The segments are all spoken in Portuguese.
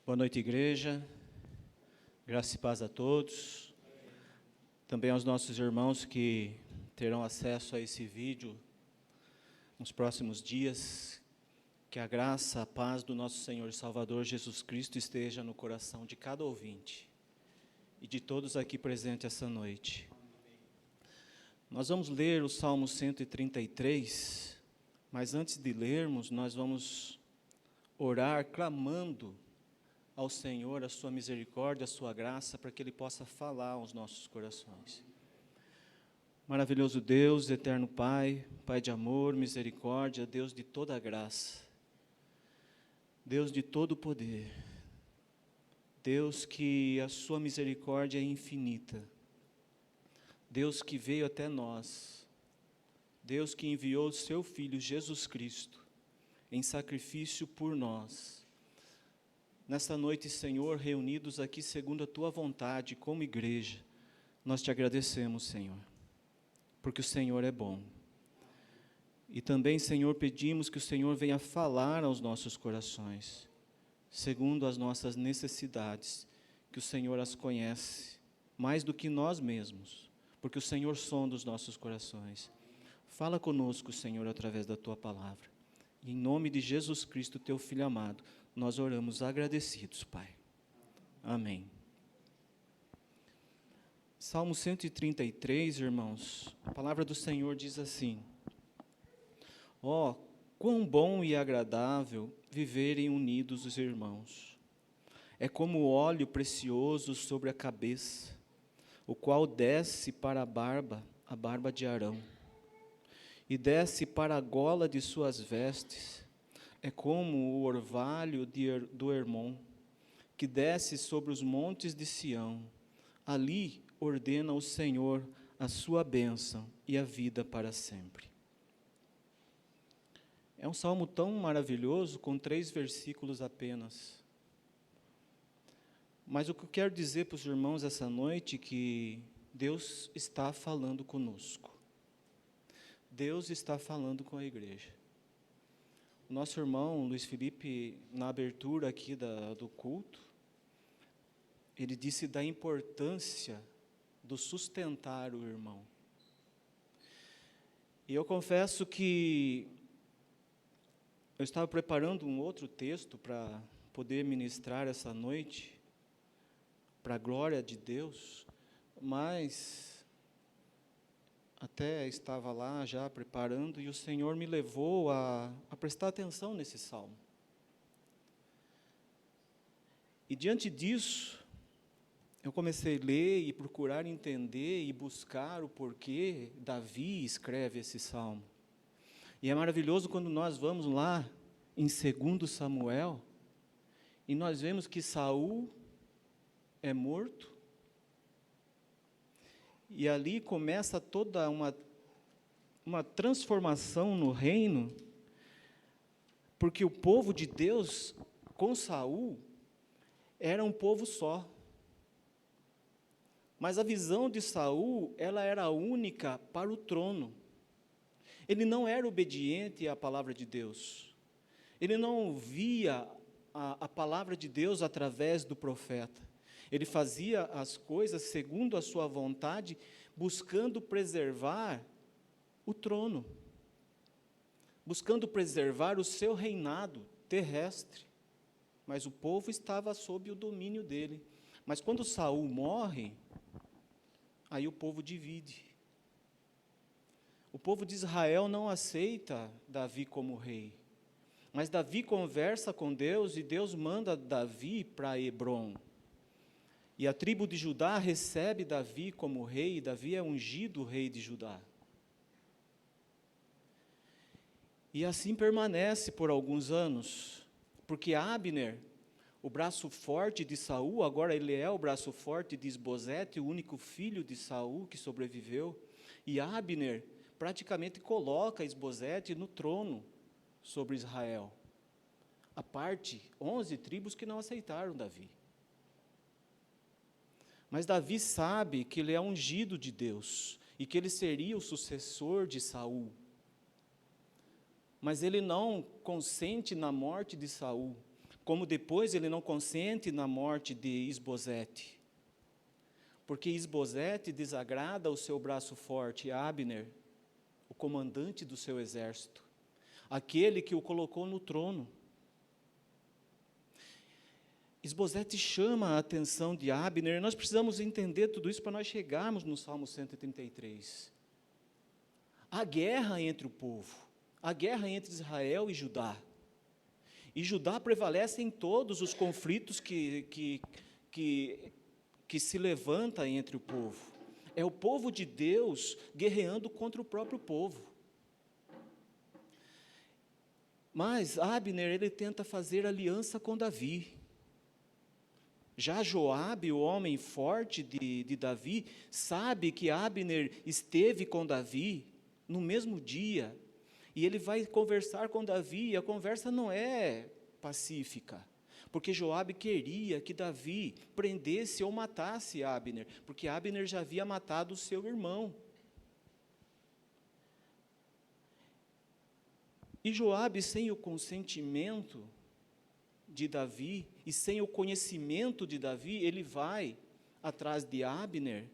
Boa noite, igreja. Graça e paz a todos. Também aos nossos irmãos que terão acesso a esse vídeo nos próximos dias. Que a graça, a paz do nosso Senhor e Salvador Jesus Cristo esteja no coração de cada ouvinte e de todos aqui presentes essa noite. Nós vamos ler o Salmo 133, mas antes de lermos, nós vamos orar clamando ao Senhor a sua misericórdia, a sua graça, para que Ele possa falar aos nossos corações. Maravilhoso Deus, eterno Pai, Pai de amor, misericórdia, Deus de toda a graça, Deus de todo o poder, Deus que a sua misericórdia é infinita, Deus que veio até nós, Deus que enviou o seu Filho Jesus Cristo em sacrifício por nós. Nesta noite, Senhor, reunidos aqui segundo a Tua vontade, como igreja, nós Te agradecemos, Senhor, porque o Senhor é bom. E também, Senhor, pedimos que o Senhor venha falar aos nossos corações, segundo as nossas necessidades, que o Senhor as conhece, mais do que nós mesmos, porque o Senhor sonda os nossos corações. Fala conosco, Senhor, através da Tua palavra. E em nome de Jesus Cristo, Teu Filho amado, nós oramos agradecidos, Pai. Amém. Salmo 133, irmãos, a palavra do Senhor diz assim: Ó, quão bom e agradável viverem unidos os irmãos. É como o óleo precioso sobre a cabeça, o qual desce para a barba de Arão, e desce para a gola de suas vestes. É como o orvalho do Hermon, que desce sobre os montes de Sião. Ali ordena o Senhor a sua bênção e a vida para sempre. É um salmo tão maravilhoso, com 3 versículos apenas. Mas o que eu quero dizer para os irmãos essa noite é que Deus está falando conosco. Deus está falando com a igreja. O nosso irmão Luiz Felipe, na abertura aqui do culto, ele disse da importância do sustentar o irmão. E eu confesso que eu estava preparando um outro texto para poder ministrar essa noite, para a glória de Deus, mas até estava lá já preparando, e o Senhor me levou a prestar atenção nesse salmo. E diante disso, eu comecei a ler e procurar entender e buscar o porquê Davi escreve esse salmo. E é maravilhoso quando nós vamos lá em 2 Samuel, e nós vemos que Saul é morto, e ali começa toda uma transformação no reino, porque o povo de Deus, com Saul, era um povo só. Mas a visão de Saul, ela era única para o trono. Ele não era obediente à palavra de Deus. Ele não ouvia a palavra de Deus através do profeta. Ele fazia as coisas segundo a sua vontade, buscando preservar o trono, buscando preservar o seu reinado terrestre. Mas o povo estava sob o domínio dele. Mas quando Saul morre, aí o povo divide. O povo de Israel não aceita Davi como rei. Mas Davi conversa com Deus e Deus manda Davi para Hebrom. E a tribo de Judá recebe Davi como rei, e Davi é ungido rei de Judá. E assim permanece por alguns anos, porque Abner, o braço forte de Saul, agora ele é o braço forte de Isbosete, o único filho de Saul que sobreviveu, e Abner praticamente coloca Isbosete no trono sobre Israel. A parte, 11 tribos que não aceitaram Davi. Mas Davi sabe que ele é ungido de Deus e que ele seria o sucessor de Saul. Mas ele não consente na morte de Saul, como depois ele não consente na morte de Isbosete, porque Isbosete desagrada o seu braço forte, Abner, o comandante do seu exército, aquele que o colocou no trono. Isbosete chama a atenção de Abner, e nós precisamos entender tudo isso para nós chegarmos no Salmo 133. Há guerra entre o povo, há guerra entre Israel e Judá. E Judá prevalece em todos os conflitos que se levanta entre o povo. É o povo de Deus guerreando contra o próprio povo. Mas Abner, ele tenta fazer aliança com Davi. Já Joabe, o homem forte de Davi, sabe que Abner esteve com Davi no mesmo dia, e ele vai conversar com Davi, e a conversa não é pacífica, porque Joabe queria que Davi prendesse ou matasse Abner, porque Abner já havia matado o seu irmão. E Joabe, sem o consentimento de Davi, e sem o conhecimento de Davi, ele vai atrás de Abner,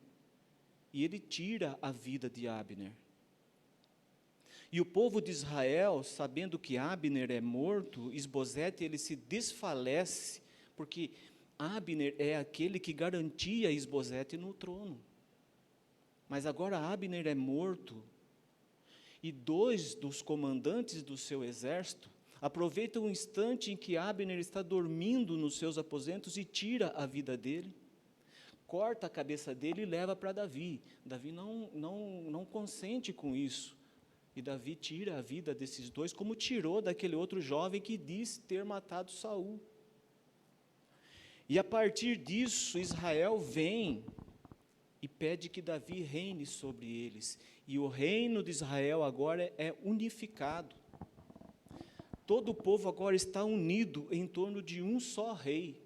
e ele tira a vida de Abner. E o povo de Israel, sabendo que Abner é morto, Isbosete, ele se desfalece, porque Abner é aquele que garantia Isbosete no trono. Mas agora Abner é morto, e 2 dos comandantes do seu exército aproveitam o instante em que Abner está dormindo nos seus aposentos e tira a vida dele, corta a cabeça dele e leva para Davi. Davi não consente com isso. E Davi tira a vida desses 2, como tirou daquele outro jovem que disse ter matado Saul. E a partir disso, Israel vem e pede que Davi reine sobre eles. E o reino de Israel agora é unificado. Todo o povo agora está unido em torno de um só rei.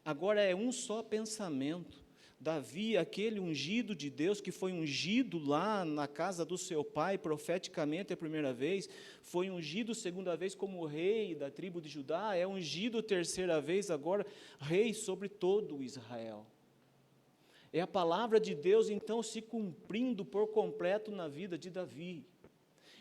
Agora é um só pensamento. Davi, aquele ungido de Deus, que foi ungido lá na casa do seu pai, profeticamente a primeira vez, foi ungido segunda vez como rei da tribo de Judá, é ungido terceira vez agora, rei sobre todo Israel. É a palavra de Deus, então, se cumprindo por completo na vida de Davi.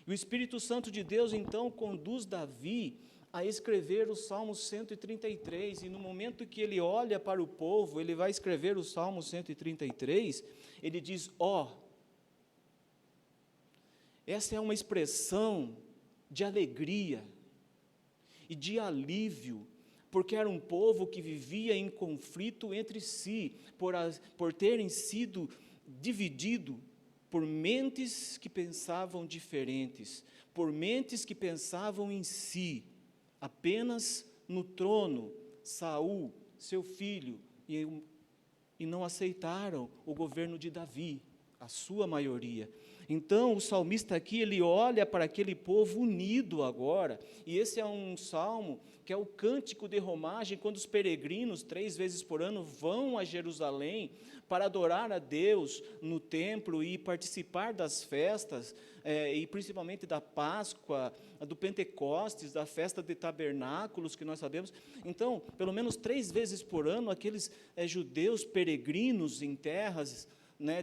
E o Espírito Santo de Deus, então, conduz Davi a escrever o Salmo 133, e no momento que ele olha para o povo, ele vai escrever o Salmo 133, ele diz, essa é uma expressão de alegria e de alívio, porque era um povo que vivia em conflito entre si, por terem sido dividido por mentes que pensavam diferentes, por mentes que pensavam em si, apenas no trono, Saul, seu filho, e não aceitaram o governo de Davi, a sua maioria. Então, o salmista aqui, ele olha para aquele povo unido agora, e esse é um salmo que é o cântico de romagem, quando os peregrinos, 3 vezes por ano, vão a Jerusalém para adorar a Deus no templo e participar das festas, e principalmente da Páscoa, do Pentecostes, da festa de tabernáculos, que nós sabemos. Então, pelo menos 3 vezes por ano, aqueles judeus peregrinos em terras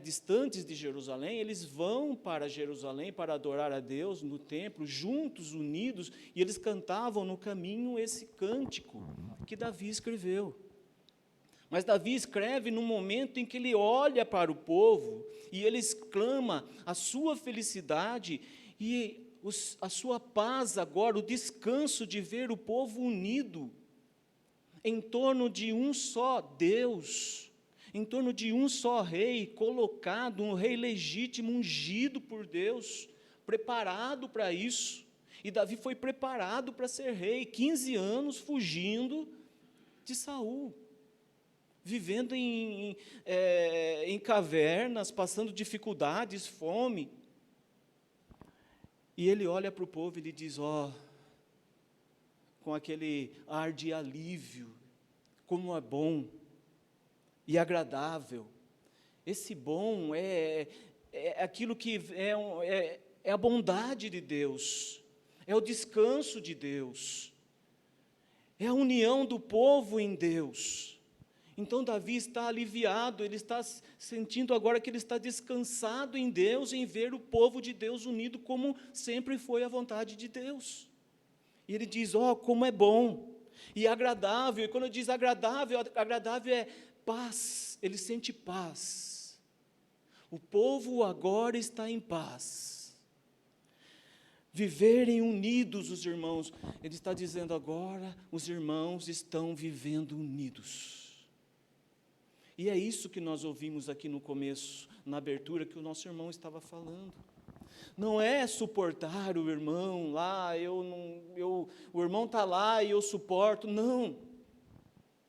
distantes de Jerusalém, eles vão para Jerusalém para adorar a Deus no templo, juntos, unidos, e eles cantavam no caminho esse cântico que Davi escreveu. Mas Davi escreve no momento em que ele olha para o povo, e ele exclama a sua felicidade e a sua paz agora, o descanso de ver o povo unido em torno de um só Deus, em torno de um só rei, colocado, um rei legítimo, ungido por Deus, preparado para isso. E Davi foi preparado para ser rei, 15 anos fugindo de Saul, vivendo em cavernas, passando dificuldades, fome. E ele olha para o povo e ele diz, com aquele ar de alívio, como é bom e agradável. Esse bom é aquilo que é a bondade de Deus, é o descanso de Deus, É a união do povo em Deus. Então Davi está aliviado, ele está sentindo agora que ele está descansado em Deus, em ver o povo de Deus unido como sempre foi a vontade de Deus. E ele diz, como é bom e agradável. E quando diz agradável, agradável é paz, ele sente paz. O povo agora está em paz. Viverem unidos os irmãos, ele está dizendo agora, os irmãos estão vivendo unidos. E é isso que nós ouvimos aqui no começo, na abertura, que o nosso irmão estava falando. Não é suportar o irmão lá, o irmão está lá e eu suporto, não.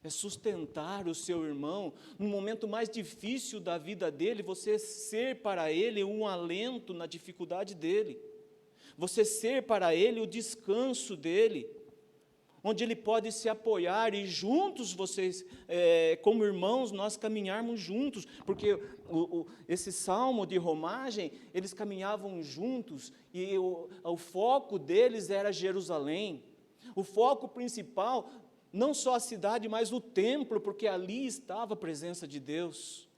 É sustentar o seu irmão, no momento mais difícil da vida dele, você ser para ele um alento na dificuldade dele. Você ser para ele o descanso dele, onde ele pode se apoiar e juntos vocês, como irmãos, nós caminharmos juntos, porque esse salmo de romagem, eles caminhavam juntos e o foco deles era Jerusalém. O foco principal, não só a cidade, mas o templo, porque ali estava a presença de Deus.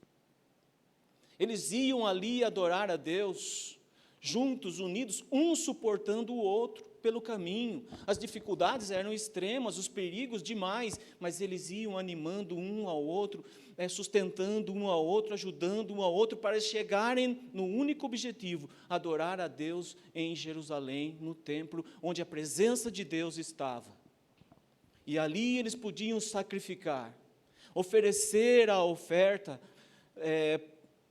Eles iam ali adorar a Deus, juntos, unidos, um suportando o outro pelo caminho. As dificuldades eram extremas, os perigos demais, mas eles iam animando um ao outro, sustentando um ao outro, ajudando um ao outro, para chegarem no único objetivo, adorar a Deus em Jerusalém, no templo, onde a presença de Deus estava. E ali eles podiam sacrificar, oferecer a oferta,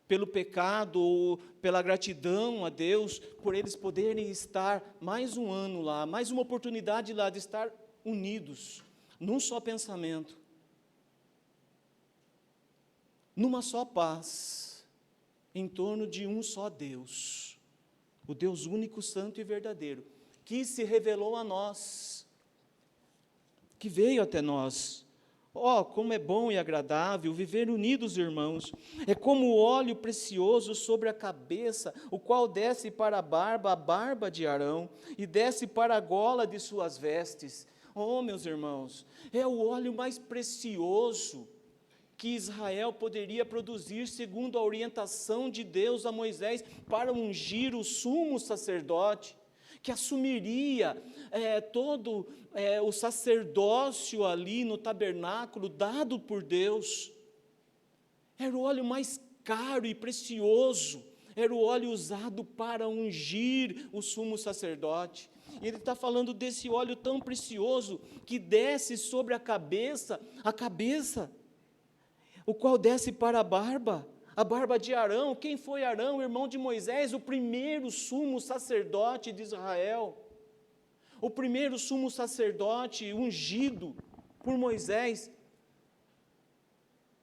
pelo pecado, ou pela gratidão a Deus, por eles poderem estar mais um ano lá, mais uma oportunidade lá de estar unidos, num só pensamento, numa só paz, em torno de um só Deus, o Deus único, santo e verdadeiro, que se revelou a nós, que veio até nós. Como é bom e agradável viver unidos, irmãos. É como o óleo precioso sobre a cabeça, o qual desce para a barba de Arão, e desce para a gola de suas vestes. Meus irmãos, é o óleo mais precioso que Israel poderia produzir, segundo a orientação de Deus a Moisés, para ungir o sumo sacerdote, que assumiria todo o sacerdócio ali no tabernáculo, dado por Deus. Era o óleo mais caro e precioso, era o óleo usado para ungir o sumo sacerdote. E ele está falando desse óleo tão precioso, que desce sobre a cabeça, o qual desce para a barba de Arão. Quem foi Arão, irmão de Moisés? O primeiro sumo sacerdote de Israel, o primeiro sumo sacerdote ungido por Moisés,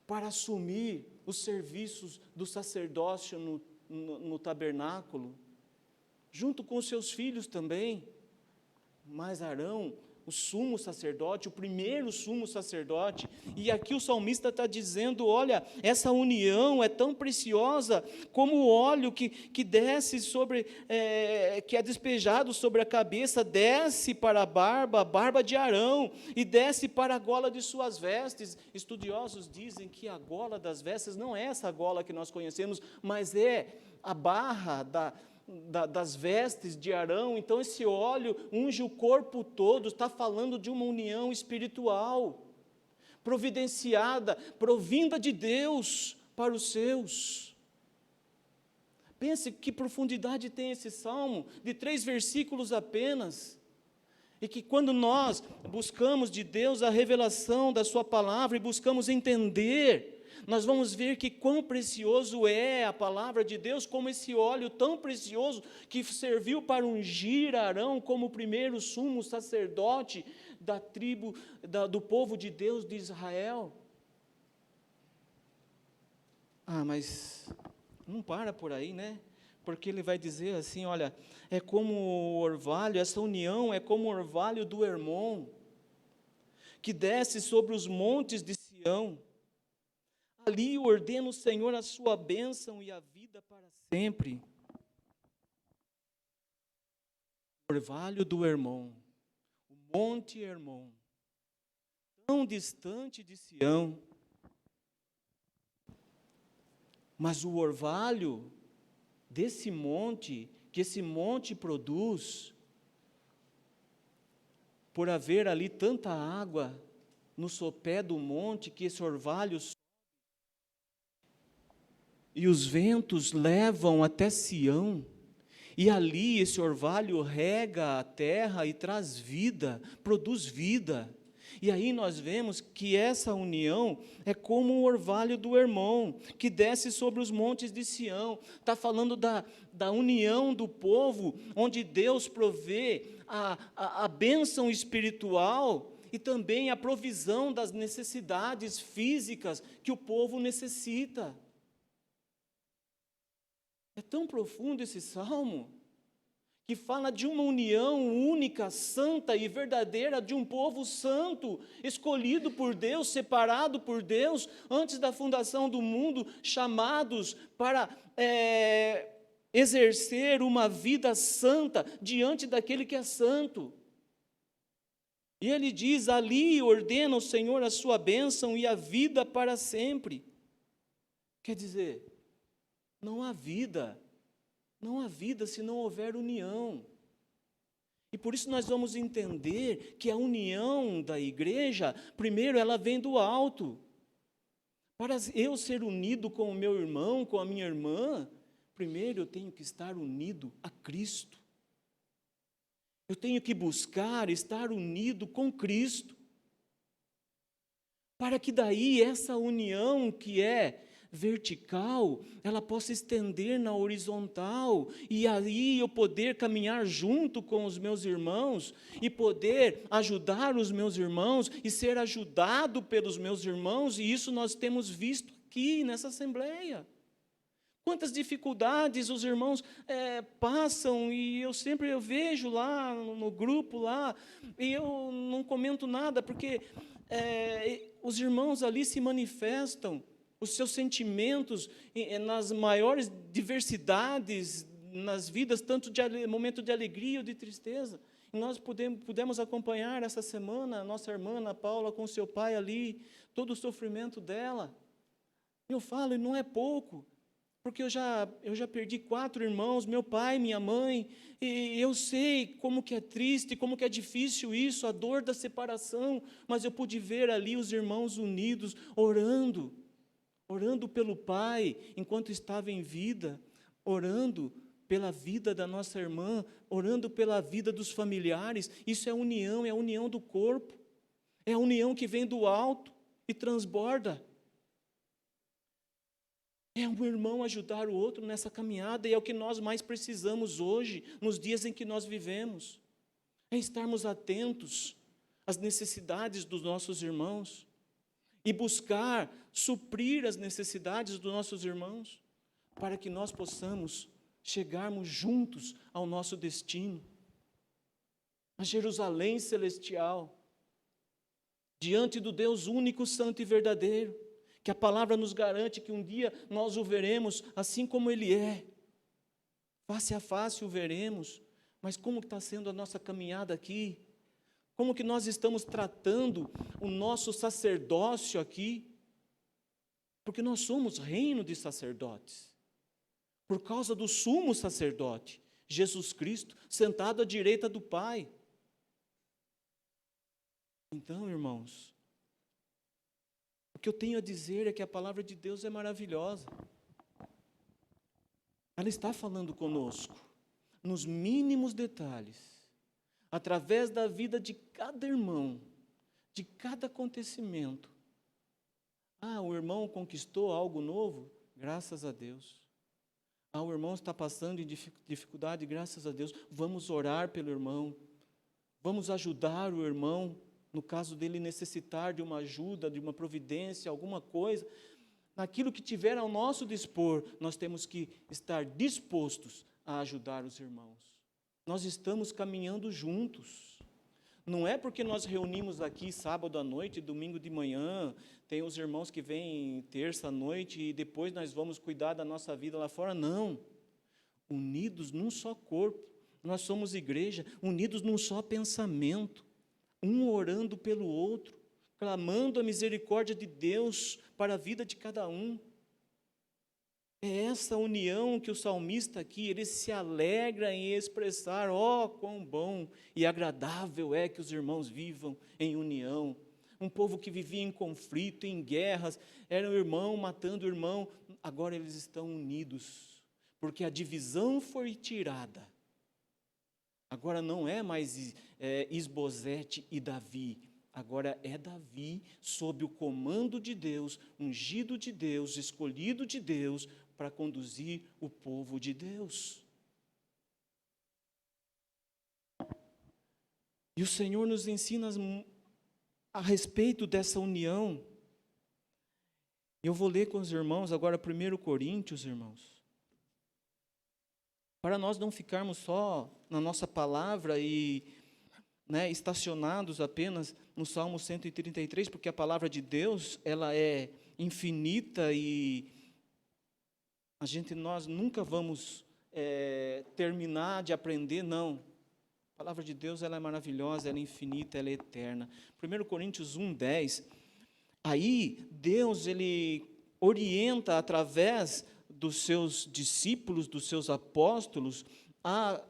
para assumir os serviços do sacerdócio no tabernáculo, junto com os seus filhos também. Mas Arão, o sumo sacerdote, o primeiro sumo sacerdote, e aqui o salmista está dizendo, olha, essa união é tão preciosa, como o óleo que desce sobre, que é despejado sobre a cabeça, desce para a barba de Arão, e desce para a gola de suas vestes. Estudiosos dizem que a gola das vestes não é essa gola que nós conhecemos, mas é a barra das vestes de Arão. Então esse óleo unge o corpo todo, está falando de uma união espiritual, providenciada, provinda de Deus para os seus. Pense que profundidade tem esse salmo, de 3 versículos apenas, e que quando nós buscamos de Deus a revelação da sua palavra, e buscamos entender, nós vamos ver que quão precioso é a palavra de Deus, como esse óleo tão precioso, que serviu para ungir Arão como o primeiro sumo sacerdote da tribo, do povo de Deus de Israel. Mas não para por aí, né? Porque ele vai dizer assim, olha, é como o orvalho, essa união é como o orvalho do Hermon, que desce sobre os montes de Sião. Ali ordena o Senhor a sua bênção e a vida para sempre. O orvalho do Hermon, o monte Hermon, tão distante de Sião. Mas o orvalho desse monte, que esse monte produz, por haver ali tanta água no sopé do monte, que esse orvalho sobe, e os ventos levam até Sião, e ali esse orvalho rega a terra e traz vida, produz vida. E aí nós vemos que essa união é como o orvalho do Hermon, que desce sobre os montes de Sião. Está falando da união do povo, onde Deus provê a bênção espiritual e também a provisão das necessidades físicas que o povo necessita. É tão profundo esse salmo, que fala de uma união única, santa e verdadeira de um povo santo, escolhido por Deus, separado por Deus, antes da fundação do mundo, chamados para exercer uma vida santa diante daquele que é santo. E ele diz: ali ordena o Senhor a sua bênção e a vida para sempre. Quer dizer, não há vida se não houver união. E por isso nós vamos entender que a união da igreja, primeiro, ela vem do alto. Para eu ser unido com o meu irmão, com a minha irmã, primeiro eu tenho que estar unido a Cristo. Eu tenho que buscar estar unido com Cristo. Para que daí essa união que é vertical, ela possa estender na horizontal, e aí eu poder caminhar junto com os meus irmãos, e poder ajudar os meus irmãos, e ser ajudado pelos meus irmãos, e isso nós temos visto aqui nessa assembleia. Quantas dificuldades os irmãos passam, e eu vejo lá no grupo lá, e eu não comento nada, porque os irmãos ali se manifestam os seus sentimentos nas maiores diversidades, nas vidas, tanto de momento de alegria ou de tristeza. E nós pudemos acompanhar essa semana a nossa irmã Ana Paula com seu pai ali, todo o sofrimento dela. Eu falo, e não é pouco, porque eu já perdi 4 irmãos, meu pai, minha mãe, e eu sei como que é triste, como que é difícil isso, a dor da separação, mas eu pude ver ali os irmãos unidos, orando pelo pai enquanto estava em vida, orando pela vida da nossa irmã, orando pela vida dos familiares. Isso é união, é a união do corpo, é a união que vem do alto e transborda. É um irmão ajudar o outro nessa caminhada, e é o que nós mais precisamos hoje, nos dias em que nós vivemos, é estarmos atentos às necessidades dos nossos irmãos, e buscar suprir as necessidades dos nossos irmãos, para que nós possamos chegarmos juntos ao nosso destino, a Jerusalém celestial, diante do Deus único, santo e verdadeiro, que a palavra nos garante que um dia nós o veremos assim como Ele é, face a face o veremos. Mas como está sendo a nossa caminhada aqui? Como que nós estamos tratando o nosso sacerdócio aqui? Porque nós somos reino de sacerdotes, por causa do sumo sacerdote, Jesus Cristo, sentado à direita do Pai. Então, irmãos, o que eu tenho a dizer é que a palavra de Deus é maravilhosa. Ela está falando conosco, nos mínimos detalhes, através da vida de cada irmão, de cada acontecimento. O irmão conquistou algo novo? Graças a Deus. O irmão está passando em dificuldade? Graças a Deus. Vamos orar pelo irmão. Vamos ajudar o irmão, no caso dele necessitar de uma ajuda, de uma providência, alguma coisa. Naquilo que tiver ao nosso dispor, nós temos que estar dispostos a ajudar os irmãos. Nós estamos caminhando juntos. Não é porque nós reunimos aqui sábado à noite, domingo de manhã, tem os irmãos que vêm terça à noite e depois nós vamos cuidar da nossa vida lá fora. Não. Unidos num só corpo. Nós somos igreja, unidos num só pensamento. Um orando pelo outro, clamando a misericórdia de Deus para a vida de cada um. É essa união que o salmista aqui, ele se alegra em expressar, quão bom e agradável é que os irmãos vivam em união. Um povo que vivia em conflito, em guerras, era um irmão matando o irmão, agora eles estão unidos, porque a divisão foi tirada. Agora não é mais Isbosete e Davi, agora é Davi sob o comando de Deus, ungido de Deus, escolhido de Deus, para conduzir o povo de Deus. E o Senhor nos ensina a respeito dessa união. Eu vou ler com os irmãos agora 1 Coríntios, irmãos. Para nós não ficarmos só na nossa palavra e estacionados apenas no Salmo 133, porque a palavra de Deus, ela é infinita e nós nunca vamos terminar de aprender, não. A palavra de Deus, ela é maravilhosa, ela é infinita, ela é eterna. 1 Coríntios 1:10, aí Deus, ele orienta através dos seus discípulos, dos seus apóstolos, a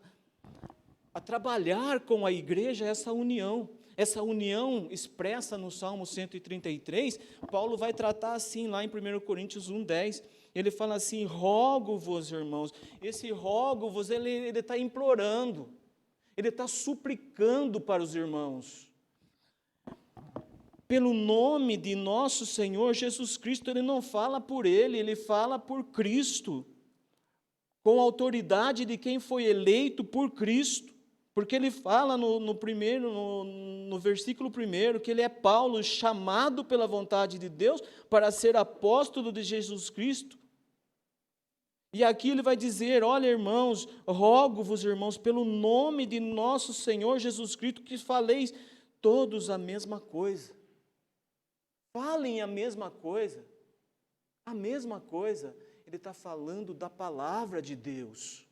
trabalhar com a igreja essa união expressa no Salmo 133, Paulo vai tratar assim lá em 1 Coríntios 1:10, ele fala assim, rogo-vos, irmãos, esse rogo-vos, ele está implorando, ele está suplicando para os irmãos, pelo nome de nosso Senhor Jesus Cristo, ele não fala por ele fala por Cristo, com a autoridade de quem foi eleito por Cristo, porque ele fala no versículo 1, que ele é Paulo, chamado pela vontade de Deus, para ser apóstolo de Jesus Cristo, e aqui ele vai dizer, olha irmãos, rogo-vos irmãos, pelo nome de nosso Senhor Jesus Cristo, que faleis todos a mesma coisa, falem a mesma coisa, ele está falando da palavra de Deus,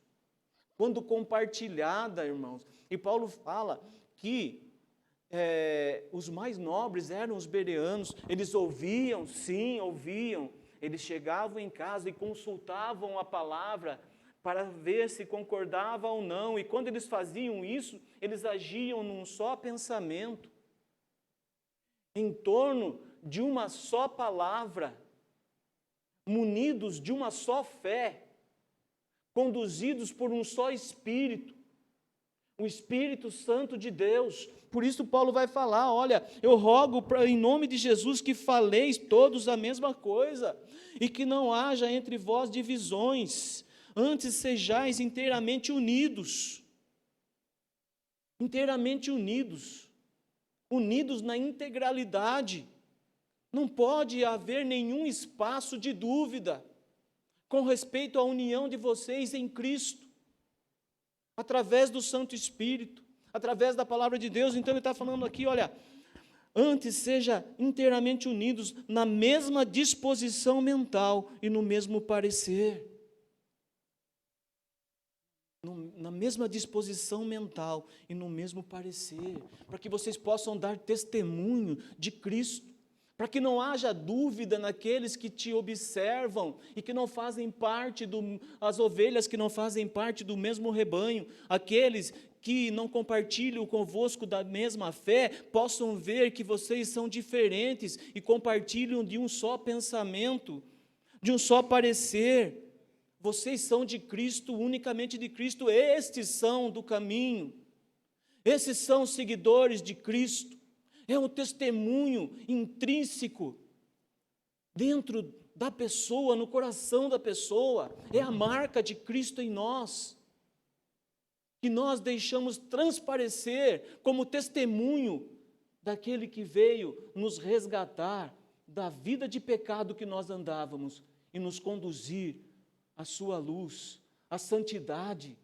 quando compartilhada, irmãos, e Paulo fala que os mais nobres eram os bereanos, eles ouviam, eles chegavam em casa e consultavam a palavra para ver se concordava ou não, e quando eles faziam isso, eles agiam num só pensamento, em torno de uma só palavra, munidos de uma só fé, conduzidos por um só Espírito, o Espírito Santo de Deus. Por isso Paulo vai falar, olha, eu rogo em nome de Jesus que faleis todos a mesma coisa, e que não haja entre vós divisões, antes sejais inteiramente unidos, unidos na integralidade, não pode haver nenhum espaço de dúvida, com respeito à união de vocês em Cristo, através do Santo Espírito, através da palavra de Deus. Então ele está falando aqui, olha, antes seja inteiramente unidos na mesma disposição mental e no mesmo parecer. Na mesma disposição mental e no mesmo parecer, para que vocês possam dar testemunho de Cristo, para que não haja dúvida naqueles que te observam e que não fazem parte as ovelhas que não fazem parte do mesmo rebanho, aqueles que não compartilham convosco da mesma fé, possam ver que vocês são diferentes e compartilham de um só pensamento, de um só parecer. Vocês são de Cristo, unicamente de Cristo, estes são do caminho, esses são seguidores de Cristo. É um testemunho intrínseco dentro da pessoa, no coração da pessoa, é a marca de Cristo em nós, que nós deixamos transparecer como testemunho daquele que veio nos resgatar da vida de pecado que nós andávamos e nos conduzir à sua luz, à santidade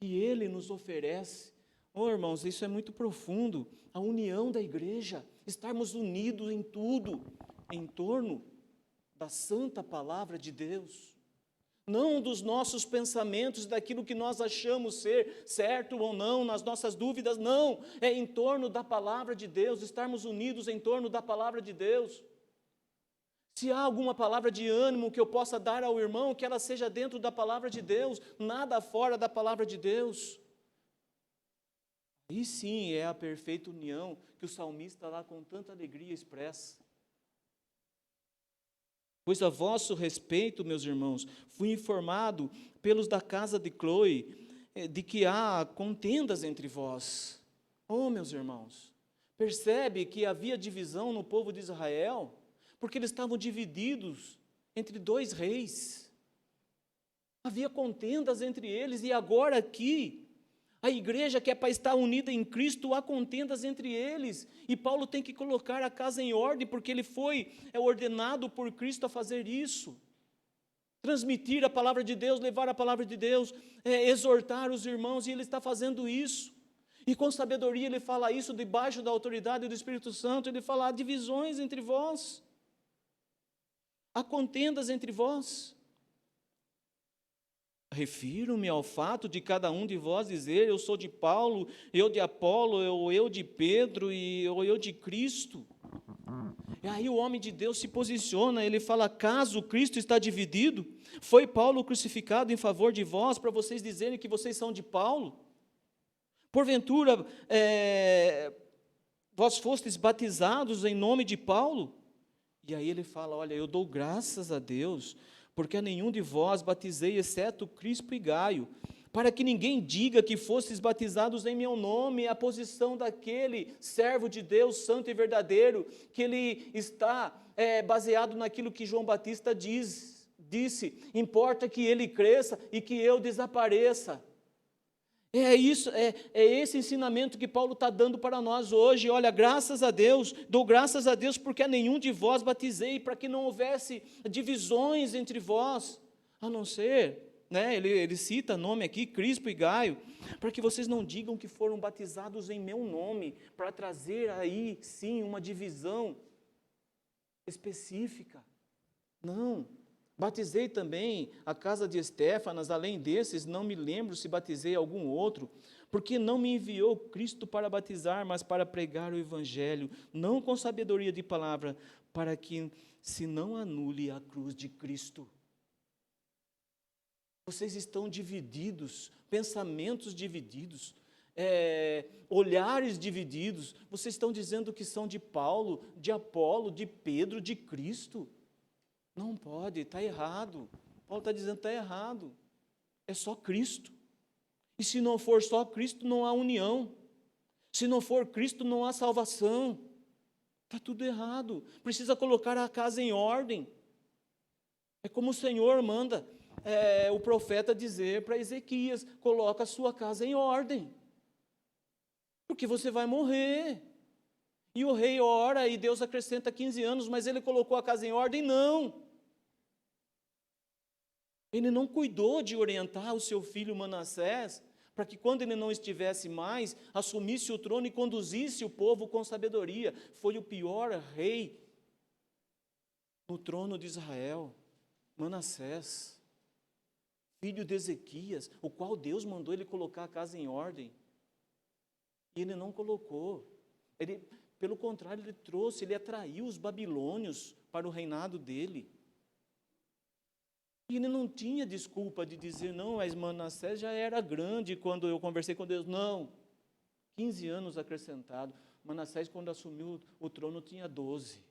que Ele nos oferece. Irmãos, isso é muito profundo, a união da igreja, estarmos unidos em tudo, em torno da santa palavra de Deus, não dos nossos pensamentos, daquilo que nós achamos ser certo ou não, nas nossas dúvidas, não, é em torno da palavra de Deus, estarmos unidos em torno da palavra de Deus. Se há alguma palavra de ânimo que eu possa dar ao irmão, que ela seja dentro da palavra de Deus, nada fora da palavra de Deus. Aí sim é a perfeita união que o salmista lá com tanta alegria expressa. Pois a vosso respeito, meus irmãos, fui informado pelos da casa de Cloe, de que há contendas entre vós. Oh, meus irmãos, percebe que havia divisão no povo de Israel? Porque eles estavam divididos entre dois reis. Havia contendas entre eles, e agora aqui, a igreja que é para estar unida em Cristo, há contendas entre eles. E Paulo tem que colocar a casa em ordem, porque ele foi ordenado por Cristo a fazer isso. Transmitir a palavra de Deus, levar a palavra de Deus, exortar os irmãos, e ele está fazendo isso. E com sabedoria ele fala isso, debaixo da autoridade do Espírito Santo, ele fala: há divisões entre vós. Há contendas entre vós. Refiro-me ao fato de cada um de vós dizer: eu sou de Paulo, eu de Apolo, eu de Pedro, ou eu de Cristo. E aí o homem de Deus se posiciona, ele fala: caso Cristo está dividido, foi Paulo crucificado em favor de vós, para vocês dizerem que vocês são de Paulo? Porventura, vós fostes batizados em nome de Paulo? E aí ele fala: olha, eu dou graças a Deus, porque a nenhum de vós batizei, exceto Crispo e Gaio, para que ninguém diga que fostes batizados em meu nome. A posição daquele servo de Deus, santo e verdadeiro, que ele está baseado naquilo que João Batista disse: importa que ele cresça e que eu desapareça. É esse ensinamento que Paulo está dando para nós hoje. Olha, graças a Deus, dou graças a Deus porque a nenhum de vós batizei, para que não houvesse divisões entre vós, a não ser, ele cita nome aqui, Crispo e Gaio, para que vocês não digam que foram batizados em meu nome, para trazer aí sim uma divisão específica. Não. Batizei também a casa de Estéfanas, além desses, não me lembro se batizei algum outro, porque não me enviou Cristo para batizar, mas para pregar o Evangelho, não com sabedoria de palavra, para que se não anule a cruz de Cristo. Vocês estão divididos, pensamentos divididos, olhares divididos, vocês estão dizendo que são de Paulo, de Apolo, de Pedro, de Cristo. Não pode, está errado. Paulo está dizendo que está errado. É só Cristo. E se não for só Cristo, não há união. Se não for Cristo, não há salvação. Está tudo errado. Precisa colocar a casa em ordem. É como o Senhor manda o profeta dizer para Ezequias: coloca a sua casa em ordem, porque você vai morrer. E o rei ora e Deus acrescenta 15 anos, mas ele colocou a casa em ordem? Não. Ele não cuidou de orientar o seu filho Manassés, para que quando ele não estivesse mais, assumisse o trono e conduzisse o povo com sabedoria. Foi o pior rei no trono de Israel, Manassés, filho de Ezequias, o qual Deus mandou ele colocar a casa em ordem. E ele não colocou. Pelo contrário, ele atraiu os babilônios para o reinado dele. E ele não tinha desculpa de dizer: não, mas Manassés já era grande quando eu conversei com Deus. Não, 15 anos acrescentado. Manassés, quando assumiu o trono, tinha 12.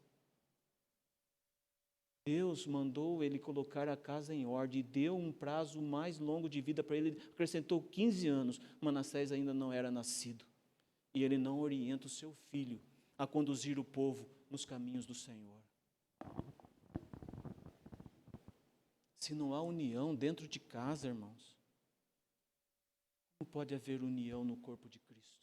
Deus mandou ele colocar a casa em ordem, e deu um prazo mais longo de vida para ele, acrescentou 15 anos. Manassés ainda não era nascido. E ele não orienta o seu filho a conduzir o povo nos caminhos do Senhor. Se não há união dentro de casa, irmãos, como pode haver união no corpo de Cristo?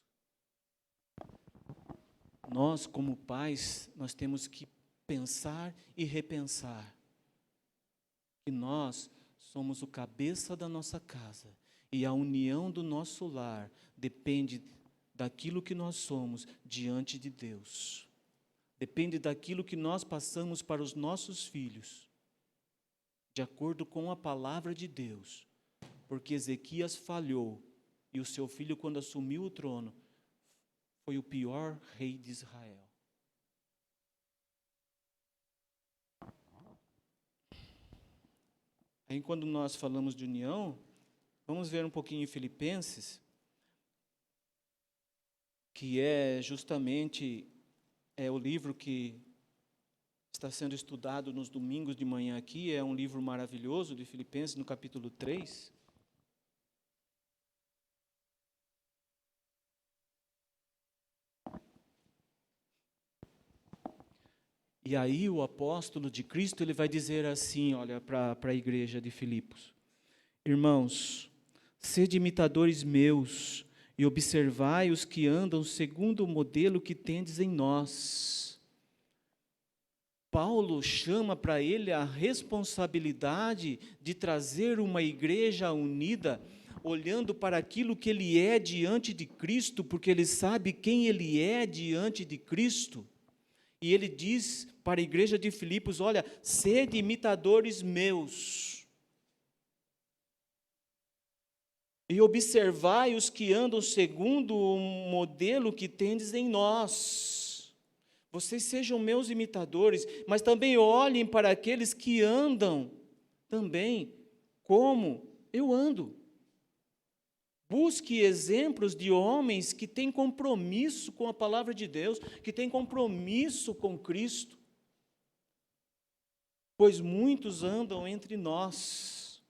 Nós, como pais, nós temos que pensar e repensar que nós somos o cabeça da nossa casa e a união do nosso lar depende daquilo que nós somos diante de Deus. Depende daquilo que nós passamos para os nossos filhos. de acordo com a palavra de Deus, porque Ezequias falhou, e o seu filho, quando assumiu o trono, foi o pior rei de Israel. Aí, quando nós falamos de união, vamos ver um pouquinho em Filipenses, que é justamente o livro que está sendo estudado nos domingos de manhã aqui, é um livro maravilhoso de Filipenses, no capítulo 3. E aí o apóstolo de Cristo, ele vai dizer assim, olha, para a igreja de Filipos: irmãos, sede imitadores meus, e observai os que andam segundo o modelo que tendes em nós. Paulo chama para ele a responsabilidade de trazer uma igreja unida, olhando para aquilo que ele é diante de Cristo, porque ele sabe quem ele é diante de Cristo. E ele diz para a igreja de Filipos: olha, sede imitadores meus, e observai os que andam segundo o modelo que tendes em nós. Vocês sejam meus imitadores, mas também olhem para aqueles que andam também como eu ando. Busque exemplos de homens que têm compromisso com a palavra de Deus, que têm compromisso com Cristo. Pois muitos andam entre nós,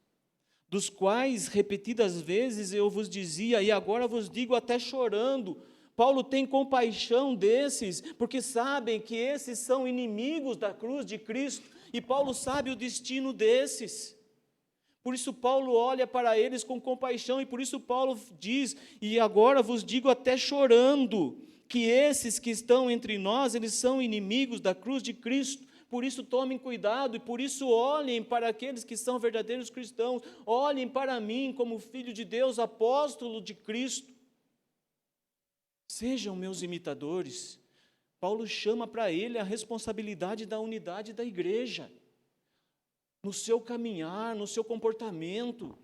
dos quais repetidas vezes eu vos dizia, e agora vos digo até chorando. Paulo tem compaixão desses, porque sabem que esses são inimigos da cruz de Cristo, e Paulo sabe o destino desses. Por isso Paulo olha para eles com compaixão, e por isso Paulo diz, e agora vos digo até chorando, que esses que estão entre nós, eles são inimigos da cruz de Cristo. Por isso tomem cuidado, e por isso olhem para aqueles que são verdadeiros cristãos, olhem para mim como filho de Deus, apóstolo de Cristo. Sejam meus imitadores. Paulo chama para ele a responsabilidade da unidade da igreja, no seu caminhar, no seu comportamento.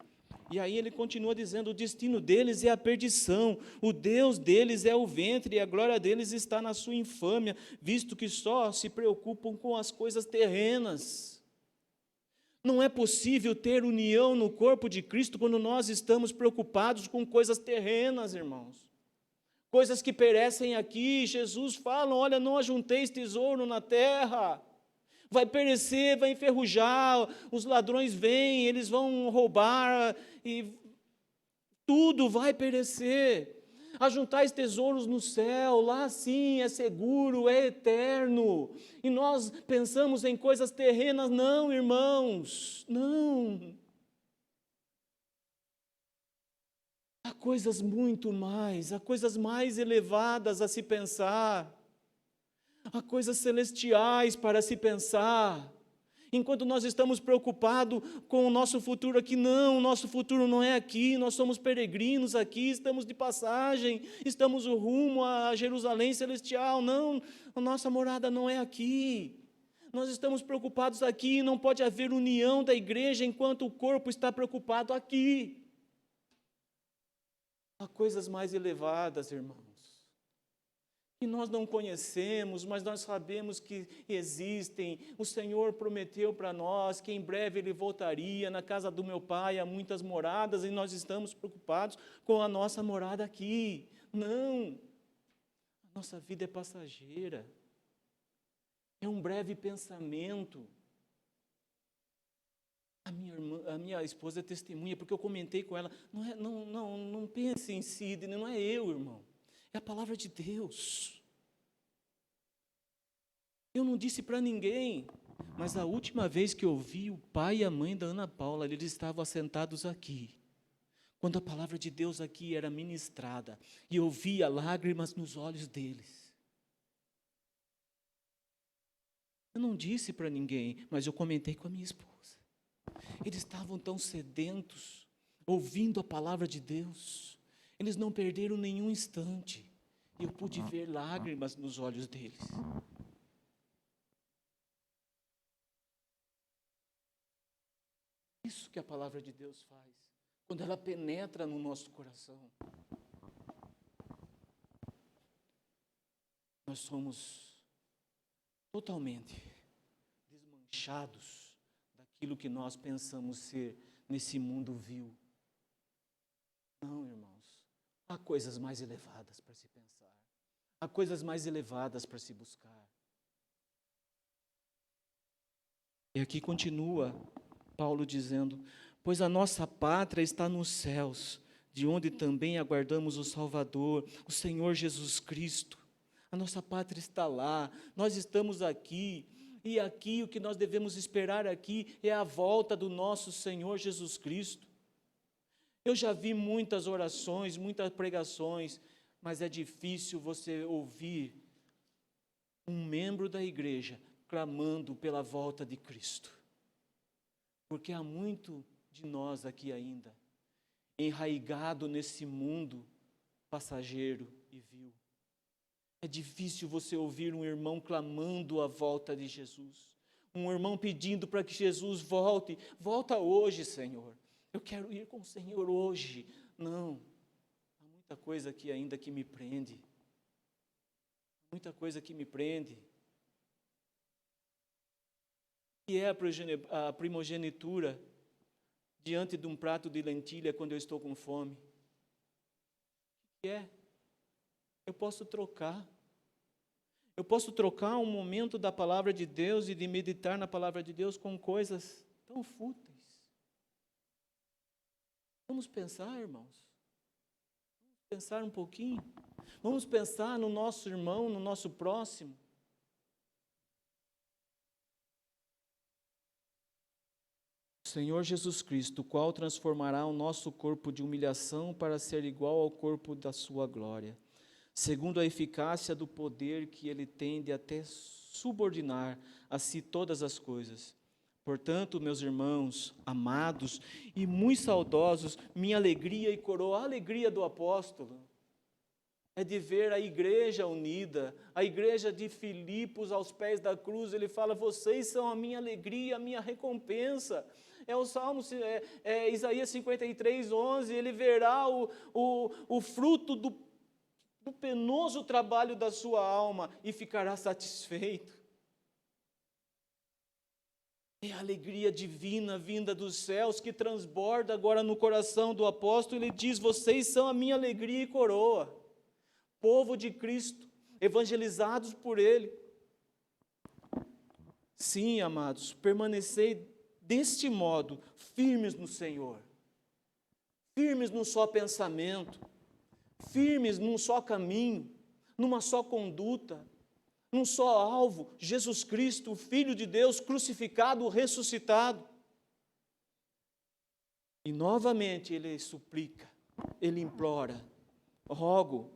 E aí ele continua dizendo: o destino deles é a perdição, o Deus deles é o ventre, e a glória deles está na sua infâmia, visto que só se preocupam com as coisas terrenas. Não é possível ter união no corpo de Cristo quando nós estamos preocupados com coisas terrenas, irmãos. Coisas que perecem aqui. Jesus fala: olha, não ajunteis tesouro na terra. Vai perecer, vai enferrujar, os ladrões vêm, eles vão roubar, e tudo vai perecer. Ajuntais tesouros no céu, lá sim é seguro, é eterno. E nós pensamos em coisas terrenas. Não, irmãos, não. Há coisas muito mais, há coisas mais elevadas a se pensar. Há coisas celestiais para se pensar. Enquanto nós estamos preocupados com o nosso futuro aqui, não, o nosso futuro não é aqui, nós somos peregrinos aqui, estamos de passagem, estamos rumo a Jerusalém celestial, não, a nossa morada não é aqui. Nós estamos preocupados aqui, não pode haver união da igreja enquanto o corpo está preocupado aqui. Há coisas mais elevadas, irmãos, que nós não conhecemos, mas nós sabemos que existem. O Senhor prometeu para nós que em breve Ele voltaria. Na casa do meu Pai há muitas moradas, e nós estamos preocupados com a nossa morada aqui. Não, a nossa vida é passageira, é um breve pensamento. A minha esposa é testemunha, porque eu comentei com ela: não pense em si, não é eu, irmão. É a palavra de Deus. Eu não disse para ninguém, mas a última vez que eu vi o pai e a mãe da Ana Paula, eles estavam assentados aqui, quando a palavra de Deus aqui era ministrada, e eu via lágrimas nos olhos deles. Eu não disse para ninguém, mas eu comentei com a minha esposa. Eles estavam tão sedentos, ouvindo a palavra de Deus. Eles não perderam nenhum instante. E eu pude ver lágrimas nos olhos deles. isso que a palavra de Deus faz, quando ela penetra no nosso coração. Nós somos totalmente desmanchados daquilo que nós pensamos ser nesse mundo vil. Não, irmãos, há coisas mais elevadas para se pensar, há coisas mais elevadas para se buscar. E aqui continua Paulo dizendo: pois a nossa pátria está nos céus, de onde também aguardamos o Salvador, o Senhor Jesus Cristo. A nossa pátria está lá, nós estamos aqui, e aqui o que nós devemos esperar aqui é a volta do nosso Senhor Jesus Cristo. Eu já vi muitas orações, muitas pregações, mas é difícil você ouvir um membro da igreja clamando pela volta de Cristo. Porque há muito de nós aqui ainda, enraigado nesse mundo passageiro e vil. É difícil você ouvir um irmão clamando a volta de Jesus. Um irmão pedindo para que Jesus volte. Volta hoje, Senhor. Eu quero ir com o Senhor hoje. Não. Há muita coisa aqui ainda que me prende. Muita coisa que me prende. O que é a primogenitura diante de um prato de lentilha quando eu estou com fome? O que é? Eu posso trocar. Eu posso trocar um momento da palavra de Deus e de meditar na palavra de Deus com coisas tão fúteis. Vamos pensar, irmãos. Vamos pensar um pouquinho. Vamos pensar no nosso irmão, no nosso próximo. O Senhor Jesus Cristo, o qual transformará o nosso corpo de humilhação para ser igual ao corpo da sua glória, segundo a eficácia do poder que ele tem de até subordinar a si todas as coisas. Portanto, meus irmãos, amados e muito saudosos, minha alegria e coroa, a alegria do apóstolo, é de ver a igreja unida, a igreja de Filipos aos pés da cruz. Ele fala: vocês são a minha alegria, a minha recompensa. É o Salmo, Isaías 53, 11, ele verá o fruto do penoso trabalho da sua alma e ficará satisfeito. É a alegria divina vinda dos céus que transborda agora no coração do apóstolo. Ele diz: vocês são a minha alegria e coroa, povo de Cristo, evangelizados por Ele. Sim, amados, permanecei deste modo, firmes no Senhor, firmes num só pensamento, firmes num só caminho, numa só conduta, num só alvo, Jesus Cristo, o Filho de Deus, crucificado, ressuscitado. E novamente ele suplica, ele implora: rogo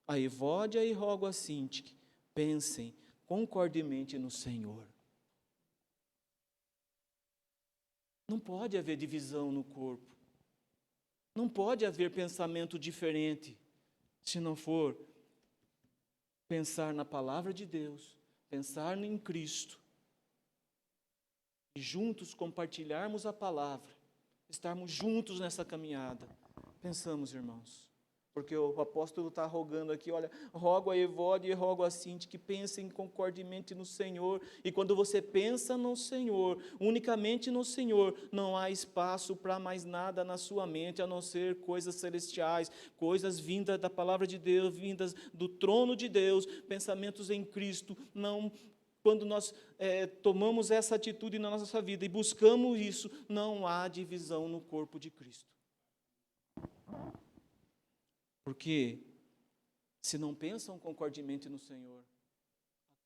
a Evódia e rogo a Sintique, pensem concordemente no Senhor. Não pode haver divisão no corpo. Não pode haver pensamento diferente, se não for pensar na palavra de Deus, pensar em Cristo, e juntos compartilharmos a palavra, estarmos juntos nessa caminhada. Pensamos, irmãos, porque o apóstolo está rogando aqui: olha, rogo a Evódia e rogo a Sintique que pensem concordemente no Senhor. E quando você pensa no Senhor, unicamente no Senhor, não há espaço para mais nada na sua mente, a não ser coisas celestiais, coisas vindas da palavra de Deus, vindas do trono de Deus, pensamentos em Cristo. Não, quando nós tomamos essa atitude na nossa vida e buscamos isso, não há divisão no corpo de Cristo. Porque se não pensam concordemente no Senhor,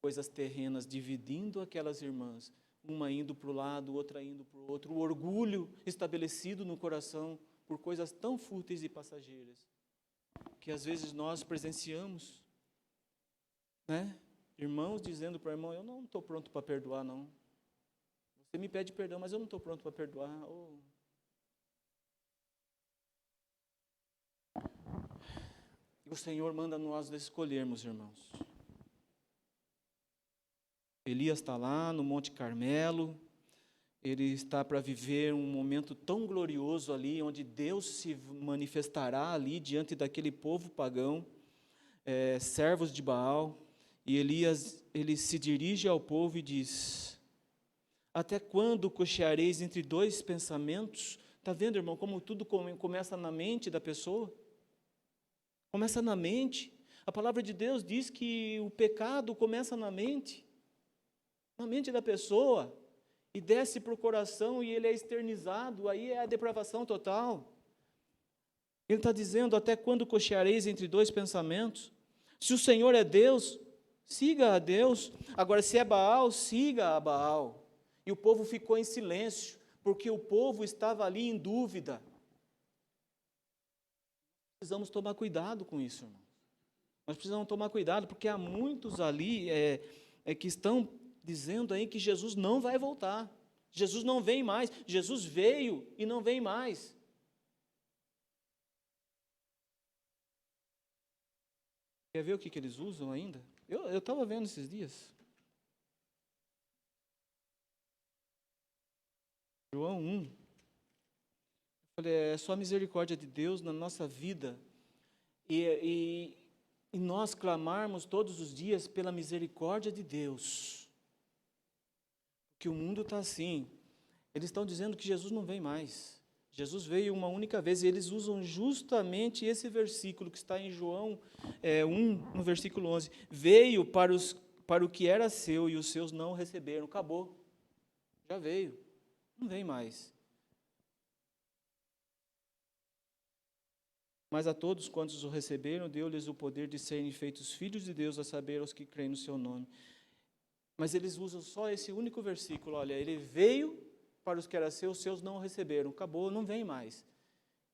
coisas terrenas dividindo aquelas irmãs, uma indo para o lado, outra indo para o outro, o orgulho estabelecido no coração por coisas tão fúteis e passageiras, que às vezes nós presenciamos, né? Irmãos dizendo para o irmão: eu não estou pronto para perdoar, não. Você me pede perdão, mas eu não estou pronto para perdoar. O Senhor manda nós escolhermos, irmãos. Elias está lá no Monte Carmelo, ele está para viver um momento tão glorioso ali, onde Deus se manifestará ali diante daquele povo pagão, servos de Baal, e Elias, ele se dirige ao povo e diz: até quando cocheareis entre dois pensamentos? Está vendo, irmão, como tudo começa na mente da pessoa? Começa na mente. A palavra de Deus diz que o pecado começa na mente da pessoa, e desce para o coração e ele é externizado, aí é a depravação total. Ele está dizendo: até quando cocheareis entre dois pensamentos? Se o Senhor é Deus, siga a Deus. Agora, se é Baal, siga a Baal. E o povo ficou em silêncio, porque o povo estava ali em dúvida. Precisamos tomar cuidado com isso, irmão. Nós precisamos tomar cuidado, porque há muitos ali que estão dizendo aí que Jesus não vai voltar. Jesus não vem mais. Jesus veio e não vem mais. Quer ver o que eles usam ainda? Eu estava vendo esses dias. João 1. Eu falei, é só a misericórdia de Deus na nossa vida. E nós clamarmos todos os dias pela misericórdia de Deus. Porque o mundo está assim. Eles estão dizendo que Jesus não vem mais. Jesus veio uma única vez, e eles usam justamente esse versículo que está em João 1, no versículo 11. Veio para o que era seu, e os seus não receberam. Acabou. Já veio. Não vem mais. Mas a todos quantos o receberam, deu-lhes o poder de serem feitos filhos de Deus, a saber, aos que creem no seu nome. Mas eles usam só esse único versículo. Olha, ele veio para os que eram seus, os seus não receberam. Acabou, não vem mais.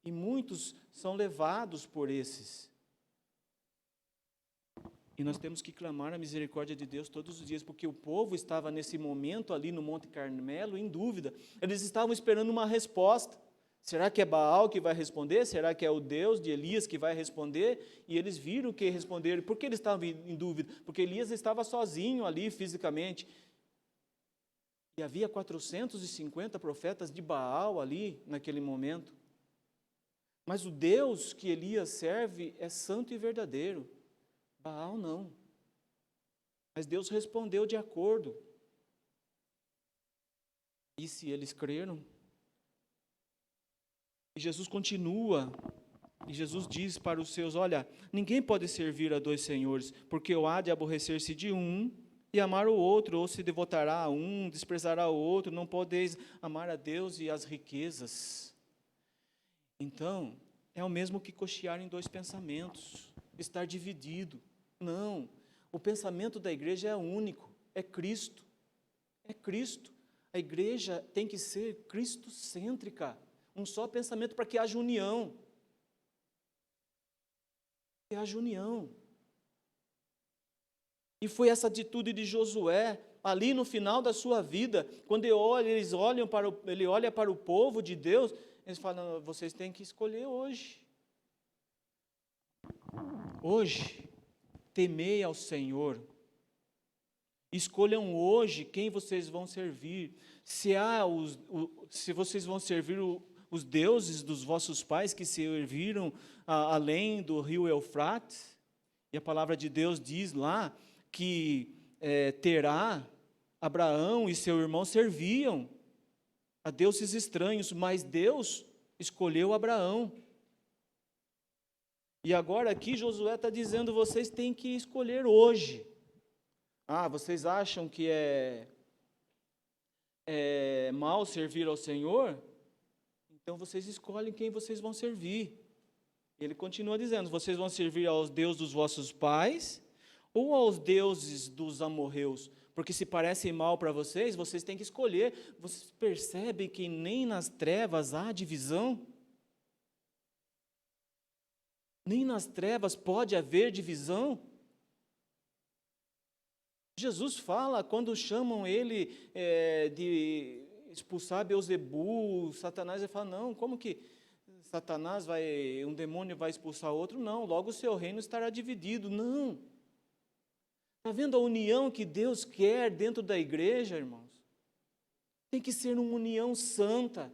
E muitos são levados por esses. E nós temos que clamar a misericórdia de Deus todos os dias, porque o povo estava nesse momento ali no Monte Carmelo em dúvida. Eles estavam esperando uma resposta. Será que é Baal que vai responder? Será que é o Deus de Elias que vai responder? E eles viram que responderam. Por que eles estavam em dúvida? Porque Elias estava sozinho ali fisicamente. E havia 450 profetas de Baal ali naquele momento. Mas o Deus que Elias serve é santo e verdadeiro. Baal não. Mas Deus respondeu de acordo. E se eles creram? E Jesus continua, e Jesus diz para os seus: olha, ninguém pode servir a dois senhores, porque ou há de aborrecer-se de um e amar o outro, ou se devotará a um, desprezará o outro. Não podeis amar a Deus e as riquezas. Então, é o mesmo que cochear em dois pensamentos, estar dividido. Não, o pensamento da igreja é único, é Cristo. É Cristo. A igreja tem que ser cristocêntrica. Um só pensamento para que haja união. Que haja união. E foi essa atitude de Josué, ali no final da sua vida, quando ele olha para o povo de Deus, eles falam: vocês têm que escolher hoje. Hoje, temei ao Senhor. Escolham hoje quem vocês vão servir. Se vocês vão servir os deuses dos vossos pais que serviram além do rio Eufrates, e a palavra de Deus diz lá que Terá, Abraão e seu irmão serviam a deuses estranhos, mas Deus escolheu Abraão. E agora aqui Josué está dizendo: vocês têm que escolher hoje. Vocês acham que é mal servir ao Senhor? Então vocês escolhem quem vocês vão servir. Ele continua dizendo: vocês vão servir aos deuses dos vossos pais ou aos deuses dos amorreus? Porque se parecem mal para vocês, vocês têm que escolher. Vocês percebem que nem nas trevas há divisão? Nem nas trevas pode haver divisão? Jesus fala, quando chamam ele de expulsar Beelzebu, Satanás, ele fala: não, como que Satanás um demônio vai expulsar outro? Não, logo o seu reino estará dividido. Não. Está vendo a união que Deus quer dentro da igreja, irmãos? Tem que ser uma união santa,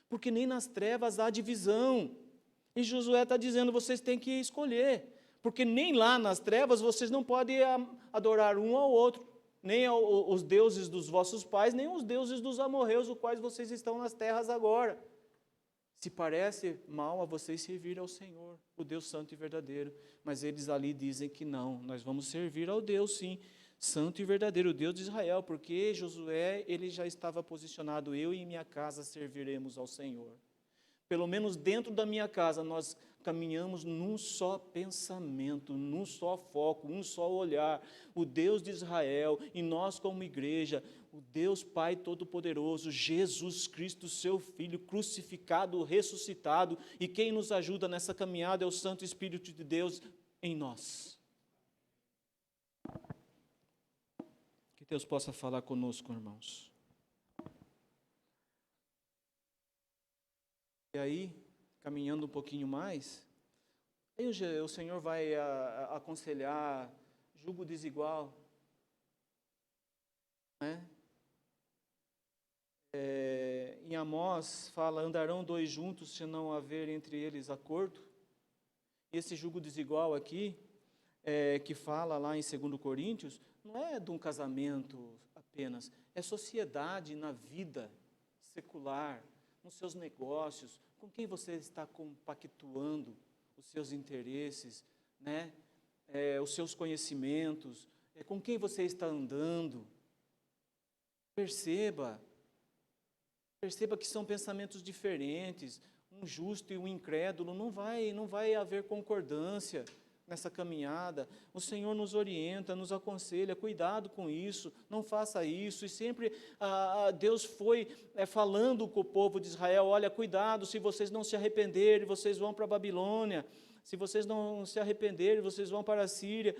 porque nem nas trevas há divisão. E Josué está dizendo, vocês têm que escolher, porque nem lá nas trevas vocês não podem adorar um ao outro, nem os deuses dos vossos pais, nem os deuses dos amorreus, os quais vocês estão nas terras agora. Se parece mal a vocês servir ao Senhor, o Deus santo e verdadeiro, mas eles ali dizem que não, nós vamos servir ao Deus sim, santo e verdadeiro, o Deus de Israel, porque Josué, ele já estava posicionado, eu e minha casa serviremos ao Senhor. Pelo menos dentro da minha casa, nós caminhamos num só pensamento, num só foco, um só olhar. O Deus de Israel e nós como igreja, o Deus Pai Todo-Poderoso, Jesus Cristo, seu Filho, crucificado, ressuscitado. E quem nos ajuda nessa caminhada é o Santo Espírito de Deus em nós. Que Deus possa falar conosco, irmãos. E aí, caminhando um pouquinho mais, aí o Senhor vai aconselhar julgo desigual, né? Em Amós fala, andarão dois juntos se não haver entre eles acordo. E esse julgo desigual aqui, que fala lá em 2 Coríntios, não é de um casamento apenas, é sociedade na vida secular, nos seus negócios, com quem você está compactuando os seus interesses, né? Os seus conhecimentos, com quem você está andando. Perceba que são pensamentos diferentes, um justo e um incrédulo, não vai haver concordância nessa caminhada. O Senhor nos orienta, nos aconselha, cuidado com isso, não faça isso, e sempre Deus foi falando com o povo de Israel, olha, cuidado, se vocês não se arrependerem, vocês vão para a Babilônia, se vocês não se arrependerem, vocês vão para a Síria,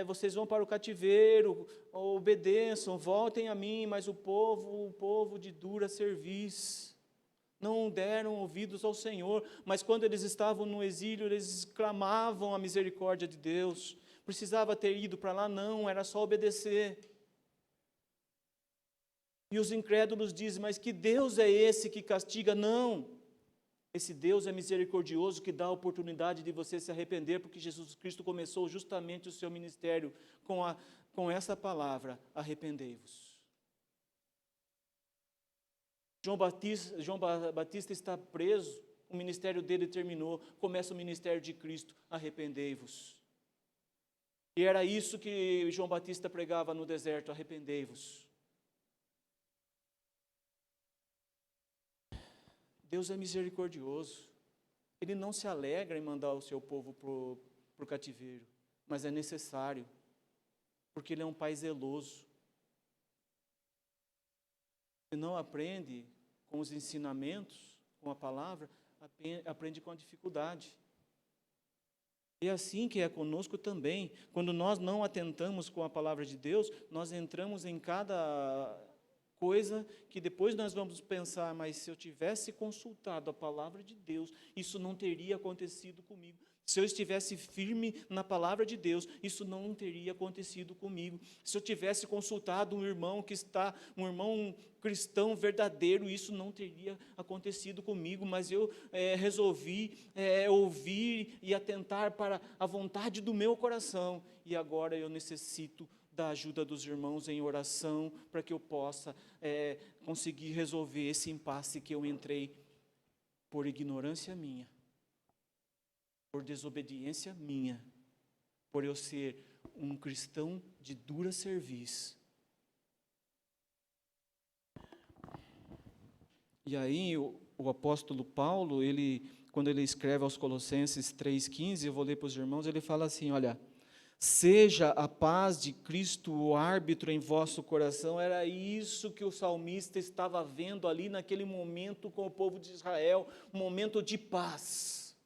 vocês vão para o cativeiro, obedeçam, voltem a mim, mas o povo de dura cerviz, não deram ouvidos ao Senhor, mas quando eles estavam no exílio, eles clamavam a misericórdia de Deus. Precisava ter ido para lá? Não, era só obedecer. E os incrédulos dizem, mas que Deus é esse que castiga? Não, esse Deus é misericordioso, que dá a oportunidade de você se arrepender, porque Jesus Cristo começou justamente o seu ministério com essa palavra, arrependei-vos. João Batista está preso, o ministério dele terminou, começa o ministério de Cristo, arrependei-vos. E era isso que João Batista pregava no deserto, arrependei-vos. Deus é misericordioso, Ele não se alegra em mandar o seu povo para o cativeiro, mas é necessário, porque Ele é um Pai zeloso. Se não aprende com os ensinamentos, com a palavra, aprende com a dificuldade. E é assim que é conosco também. Quando nós não atentamos com a palavra de Deus, nós entramos em cada coisa que depois nós vamos pensar, mas se eu tivesse consultado a palavra de Deus, isso não teria acontecido comigo. Se eu estivesse firme na palavra de Deus, isso não teria acontecido comigo. Se eu tivesse consultado um irmão cristão verdadeiro, isso não teria acontecido comigo, mas eu resolvi ouvir e atentar para a vontade do meu coração, e agora eu necessito da ajuda dos irmãos em oração, para que eu possa conseguir resolver esse impasse que eu entrei por ignorância minha, por desobediência minha, por eu ser um cristão de dura cerviz. E aí o apóstolo Paulo, quando ele escreve aos Colossenses 3,15, eu vou ler para os irmãos, ele fala assim, olha, seja a paz de Cristo o árbitro em vosso coração. Era isso que o salmista estava vendo ali naquele momento com o povo de Israel, um momento de paz.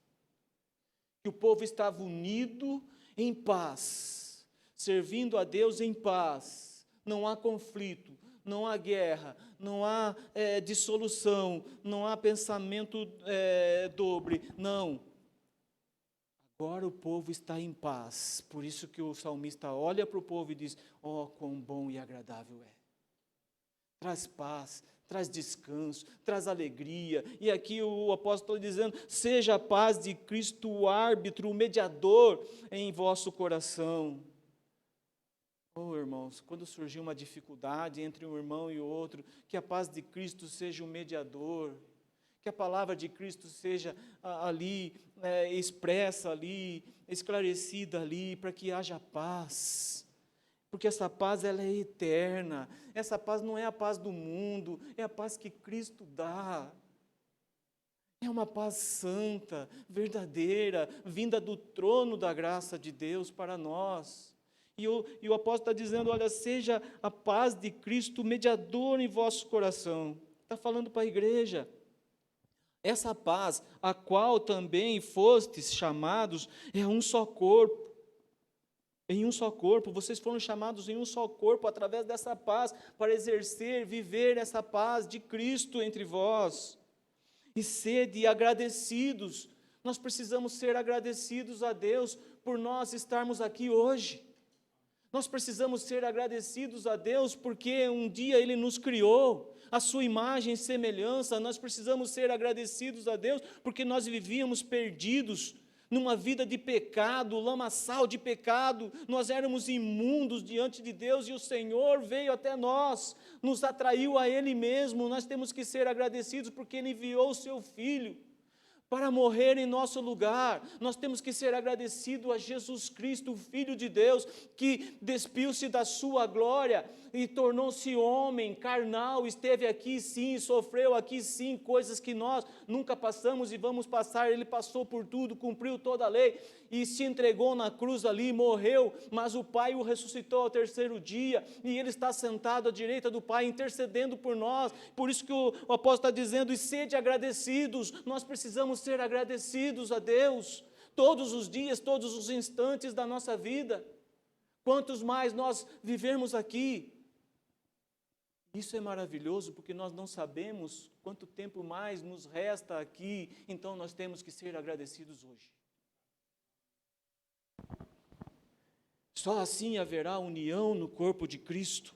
Que o povo estava unido em paz, servindo a Deus em paz. Não há conflito, não há guerra, não há dissolução, não há pensamento dobre, não. Agora o povo está em paz, por isso que o salmista olha para o povo e diz, quão bom e agradável é. traz paz, traz descanso, traz alegria. E aqui o apóstolo está dizendo: seja a paz de Cristo o árbitro, o mediador em vosso coração. Oh, irmãos, quando surgir uma dificuldade entre um irmão e outro, que a paz de Cristo seja o mediador, que a palavra de Cristo seja ali, expressa ali, esclarecida ali, para que haja paz. Porque essa paz, ela é eterna. Essa paz não é a paz do mundo, é a paz que Cristo dá. É uma paz santa, verdadeira, vinda do trono da graça de Deus para nós. E o apóstolo está dizendo: olha, seja a paz de Cristo mediador em vosso coração. Está falando para a igreja. Essa paz, a qual também fostes chamados, é um só corpo. Em um só corpo, vocês foram chamados em um só corpo, através dessa paz, para exercer, viver essa paz de Cristo entre vós. E sede agradecidos. Nós precisamos ser agradecidos a Deus por nós estarmos aqui hoje. Nós precisamos ser agradecidos a Deus porque um dia Ele nos criou, a sua imagem e semelhança. Nós precisamos ser agradecidos a Deus porque nós vivíamos perdidos numa vida de pecado, lamaçal de pecado. Nós éramos imundos diante de Deus e o Senhor veio até nós, nos atraiu a Ele mesmo. Nós temos que ser agradecidos porque Ele enviou o Seu Filho para morrer em nosso lugar. Nós temos que ser agradecidos a Jesus Cristo, o Filho de Deus, que despiu-se da sua glória e tornou-se homem, carnal, esteve aqui sim, sofreu aqui sim, coisas que nós nunca passamos e vamos passar. Ele passou por tudo, cumpriu toda a lei e se entregou na cruz ali, morreu, mas o Pai o ressuscitou ao terceiro dia, e Ele está sentado à direita do Pai, intercedendo por nós. Por isso que o apóstolo está dizendo: e sede agradecidos. Nós precisamos ser agradecidos a Deus, todos os dias, todos os instantes da nossa vida. Quantos mais nós vivermos aqui, isso é maravilhoso, porque nós não sabemos quanto tempo mais nos resta aqui, então nós temos que ser agradecidos hoje. Só assim haverá união no corpo de Cristo,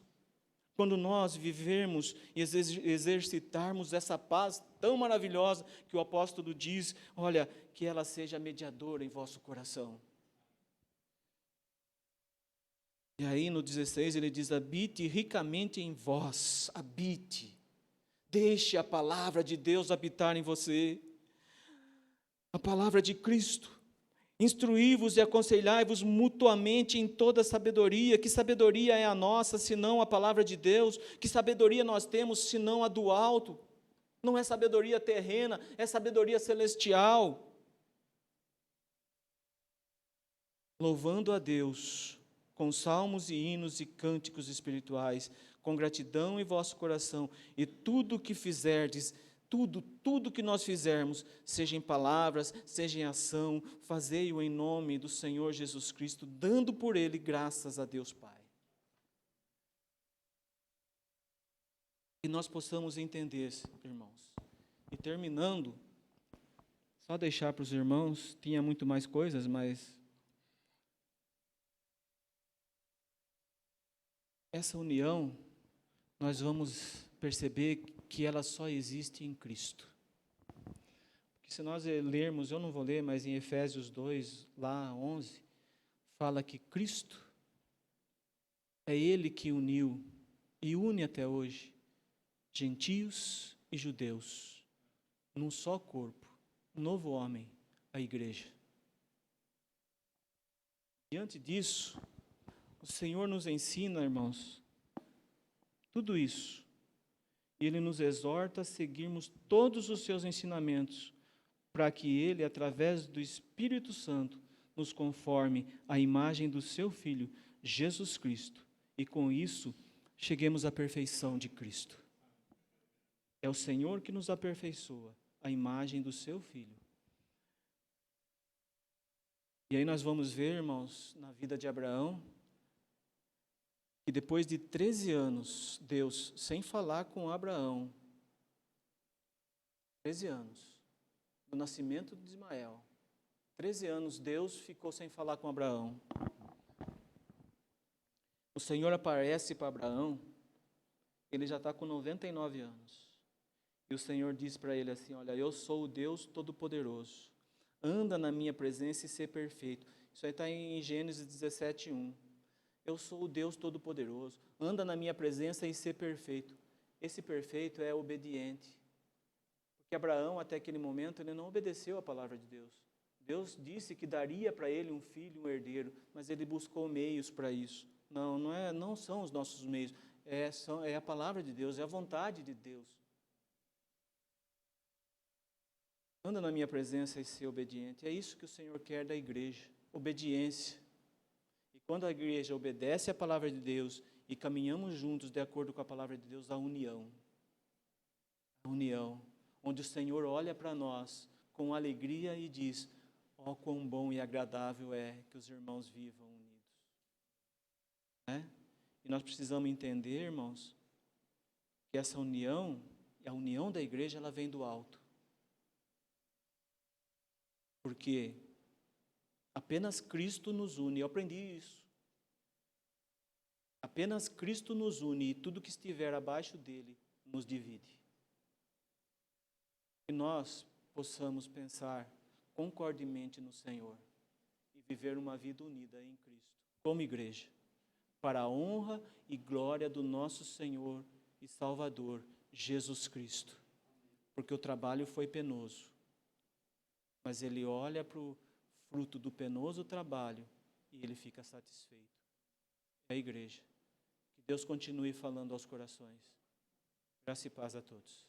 quando nós vivermos e exercitarmos essa paz tão maravilhosa que o apóstolo diz, olha, que ela seja mediadora em vosso coração. E aí no 16 ele diz: habite ricamente em vós, habite, deixe a palavra de Deus habitar em você, a palavra de Cristo. Instruí-vos e aconselhai-vos mutuamente em toda sabedoria. Que sabedoria é a nossa, senão a palavra de Deus? Que sabedoria nós temos, senão a do alto? Não é sabedoria terrena, é sabedoria celestial. Louvando a Deus com salmos e hinos e cânticos espirituais, com gratidão em vosso coração, e tudo o que fizerdes, tudo que nós fizermos, seja em palavras, seja em ação, fazei-o em nome do Senhor Jesus Cristo, dando por Ele graças a Deus Pai. Que nós possamos entender, irmãos. E terminando, só deixar para os irmãos, tinha muito mais coisas, mas essa união, nós vamos perceber que ela só existe em Cristo. Porque se nós lermos, eu não vou ler, mas em Efésios 2, lá 11, fala que Cristo é Ele que uniu e une até hoje gentios e judeus num só corpo, um novo homem, a igreja. Diante disso, o Senhor nos ensina, irmãos, tudo isso. E Ele nos exorta a seguirmos todos os seus ensinamentos, para que Ele, através do Espírito Santo, nos conforme à imagem do Seu Filho, Jesus Cristo. E com isso, cheguemos à perfeição de Cristo. É o Senhor que nos aperfeiçoa, a imagem do Seu Filho. E aí nós vamos ver, irmãos, na vida de Abraão, que depois de 13 anos, Deus, sem falar com Abraão, 13 anos, do nascimento de Ismael, 13 anos Deus ficou sem falar com Abraão. O Senhor aparece para Abraão, Ele já está com 99 anos. E o Senhor diz para ele assim, olha, eu sou o Deus Todo-Poderoso. Anda na minha presença e ser perfeito. Isso aí está em Gênesis 17:1. Eu sou o Deus Todo-Poderoso. Anda na minha presença e ser perfeito. Esse perfeito é obediente. Porque Abraão, até aquele momento, ele não obedeceu a palavra de Deus. Deus disse que daria para ele um filho, um herdeiro, mas ele buscou meios para isso. Não são os nossos meios, é a palavra de Deus, é a vontade de Deus. Anda na minha presença e ser obediente. É isso que o Senhor quer da igreja, obediência. E quando a igreja obedece à palavra de Deus e caminhamos juntos de acordo com a palavra de Deus, a união. A união, onde o Senhor olha para nós com alegria e diz, ó, quão bom e agradável é que os irmãos vivam unidos. E nós precisamos entender, irmãos, que essa união, a união da igreja, ela vem do alto. Porque apenas Cristo nos une. Eu aprendi isso. Apenas Cristo nos une e tudo que estiver abaixo dele nos divide. Que nós possamos pensar concordemente no Senhor e viver uma vida unida em Cristo, como igreja, para a honra e glória do nosso Senhor e Salvador, Jesus Cristo. Porque o trabalho foi penoso, mas ele olha para o fruto do penoso trabalho e ele fica satisfeito. É a igreja. Que Deus continue falando aos corações. Graça e paz a todos.